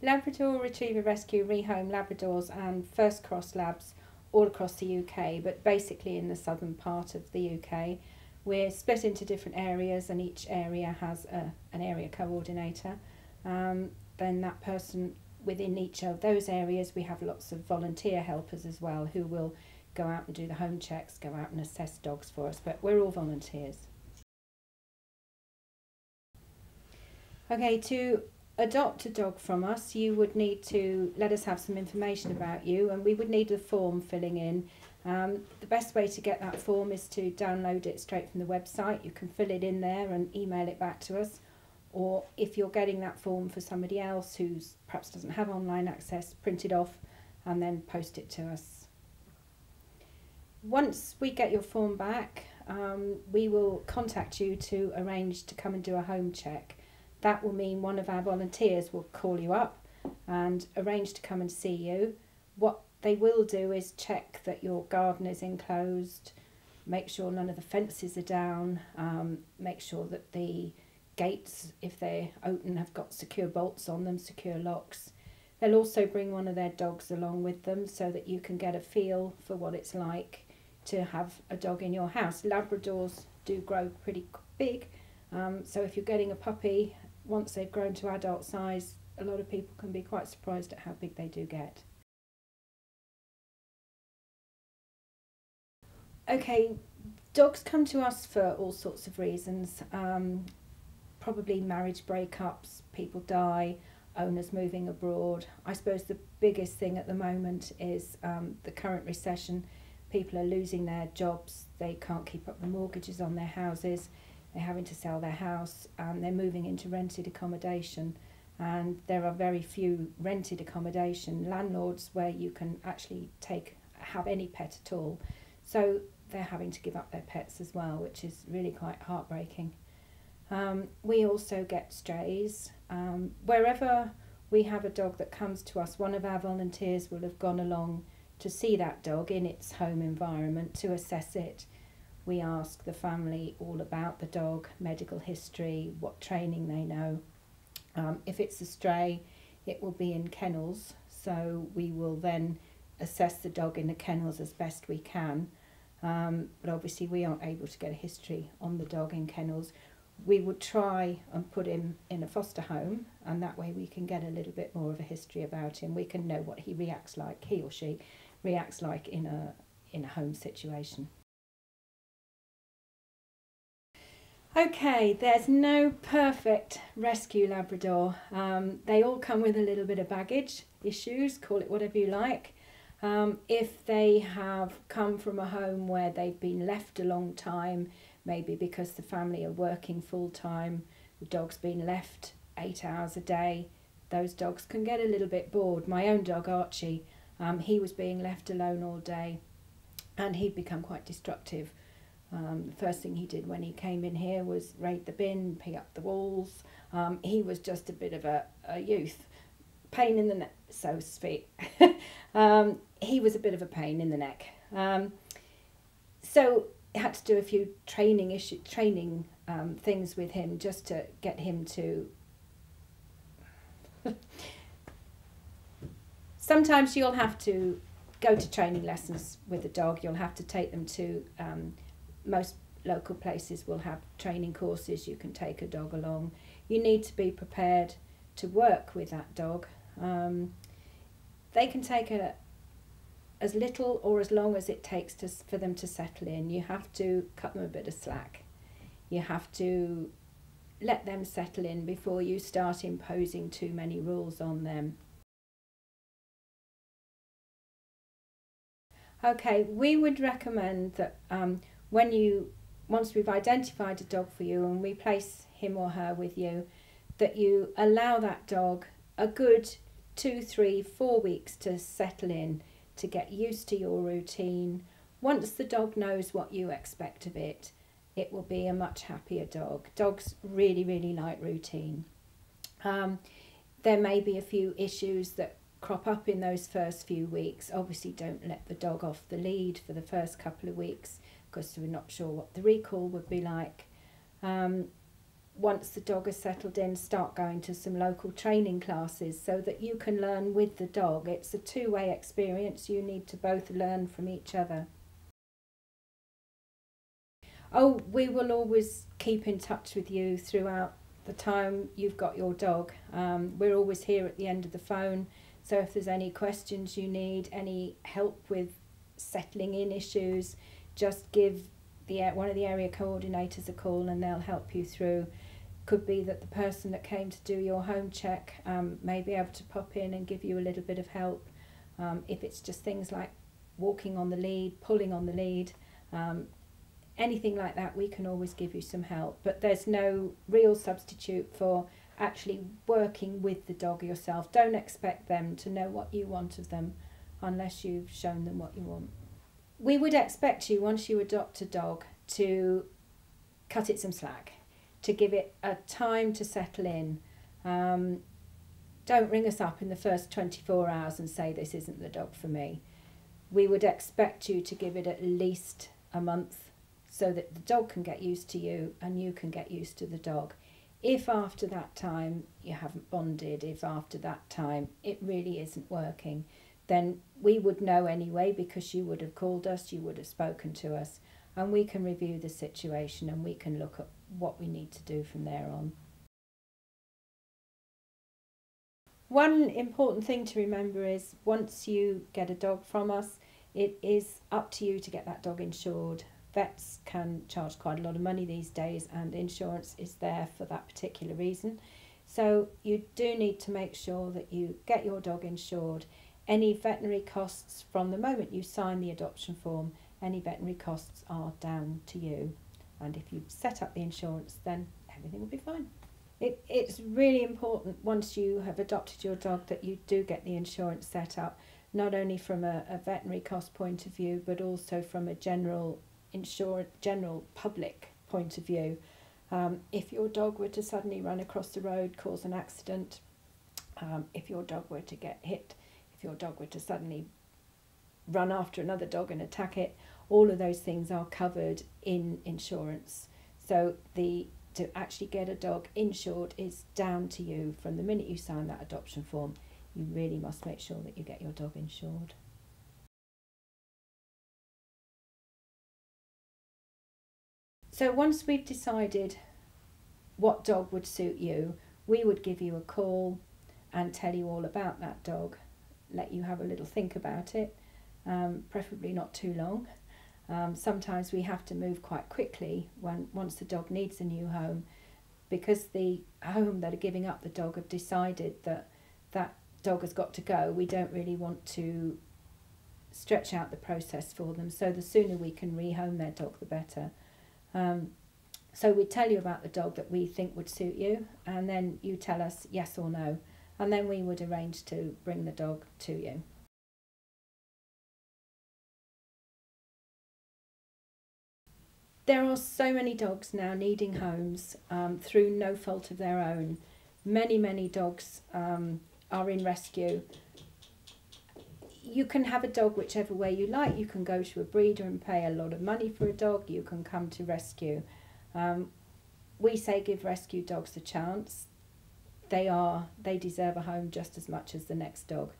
Labrador Retriever Rescue rehome Labradors and First Cross Labs all across the UK, but basically in the southern part of the UK. We're split into different areas, and each area has an area coordinator. Then that person within each of those areas, we have lots of volunteer helpers as well who will go out and do the home checks, go out and assess dogs for us, but we're all volunteers. Okay, to adopt a dog from us, you would need to let us have some information about you, and we would need a form filling in. The best way to get that form is to download it straight from the website. You can fill it in there and email it back to us, or if you're getting that form for somebody else who perhaps doesn't have online access, print it off and then post it to us. Once we get your form back, we will contact you to arrange to come and do a home check. That will mean one of our volunteers will call you up and arrange to come and see you. What they will do is check that your garden is enclosed, make sure none of the fences are down, make sure that the gates, if they're open, have got secure bolts on them, secure locks. They'll also bring one of their dogs along with them so that you can get a feel for what it's like to have a dog in your house. Labradors do grow pretty big, so if you're getting a puppy, once they've grown to adult size, a lot of people can be quite surprised at how big they do get. Okay, dogs come to us for all sorts of reasons. Probably marriage breakups, people die, owners moving abroad. I suppose the biggest thing at the moment is the current recession. People are losing their jobs, they can't keep up the mortgages on their houses, they're having to sell their house, and they're moving into rented accommodation, and there are very few rented accommodation landlords where you can actually have any pet at all, so they're having to give up their pets as well, which is really quite heartbreaking. We also get strays. Wherever we have a dog that comes to us, one of our volunteers will have gone along to see that dog in its home environment to assess it. We ask the family all about the dog, medical history, what training they know. If it's a stray, it will be in kennels, so we will then assess the dog in the kennels as best we can. But obviously we aren't able to get a history on the dog in kennels. We would try and put him in a foster home, and that way we can get a little bit more of a history about him. We can know what he or she reacts like in a home situation. Okay, there's no perfect rescue Labrador. They all come with a little bit of baggage issues, call it whatever you like. If they have come from a home where they've been left a long time, maybe because the family are working full time, the dog's been left 8 hours a day, those dogs can get a little bit bored. My own dog Archie, he was being left alone all day and he'd become quite destructive. The first thing he did when he came in here was raid the bin, pee up the walls. He was just a bit of a youth. Pain in the neck, so to speak. He was a bit of a pain in the neck. So I had to do a few training things with him just to get him to... Sometimes you'll have to go to training lessons with the dog. You'll have to take them to... most local places will have training courses. You can take a dog along. You need to be prepared to work with that dog. They can take as little or as long as it takes for them to settle in. You have to cut them a bit of slack. You have to let them settle in before you start imposing too many rules on them. Okay, we would recommend that once we've identified a dog for you and we place him or her with you, that you allow that dog a good 2, 3, 4 weeks to settle in, to get used to your routine. Once the dog knows what you expect of it, it will be a much happier dog. Dogs really, really like routine. There may be a few issues that crop up in those first few weeks. Obviously don't let the dog off the lead for the first couple of weeks because we're not sure what the recall would be like. once the dog has settled in, start going to some local training classes so that you can learn with the dog. It's a two-way experience. You need to both learn from each other. Oh, we will always keep in touch with you throughout the time you've got your dog. We're always here at the end of the phone, so if there's any questions you need, any help with settling in issues, just give one of the area coordinators a call and they'll help you through. Could be that the person that came to do your home check may be able to pop in and give you a little bit of help. If it's just things like walking on the lead, pulling on the lead, anything like that, we can always give you some help. But there's no real substitute for actually working with the dog yourself. Don't expect them to know what you want of them unless you've shown them what you want. We would expect you, once you adopt a dog, to cut it some slack, to give it a time to settle in. Don't ring us up in the first 24 hours and say this isn't the dog for me. We would expect you to give it at least a month so that the dog can get used to you and you can get used to the dog. If after that time you haven't bonded, if after that time it really isn't working, then we would know anyway, because you would have called us, you would have spoken to us, and we can review the situation and we can look at what we need to do from there on. One important thing to remember is once you get a dog from us, it is up to you to get that dog insured. Vets can charge quite a lot of money these days and insurance is there for that particular reason. So you do need to make sure that you get your dog insured. Any veterinary costs from the moment you sign the adoption form, any veterinary costs are down to you. And if you set up the insurance, then everything will be fine. It's really important once you have adopted your dog that you do get the insurance set up, not only from a veterinary cost point of view, but also from a general public point of view. If your dog were to suddenly run across the road, cause an accident, if your dog were to get hit, if your dog were to suddenly run after another dog and attack it, all of those things are covered in insurance. So to actually get a dog insured is down to you from the minute you sign that adoption form. You really must make sure that you get your dog insured. So once we've decided what dog would suit you, we would give you a call and tell you all about that dog, let you have a little think about it, preferably not too long. Sometimes we have to move quite quickly once the dog needs a new home, because the home that are giving up the dog have decided that that dog has got to go. We don't really want to stretch out the process for them, so the sooner we can rehome their dog the better. So we tell you about the dog that we think would suit you, and then you tell us yes or no, and then we would arrange to bring the dog to you. There are so many dogs now needing homes through no fault of their own. Many dogs are in rescue. You can have a dog whichever way you like. You can go to a breeder and pay a lot of money for a dog. You can come to rescue. We say give rescue dogs a chance. They deserve a home just as much as the next dog.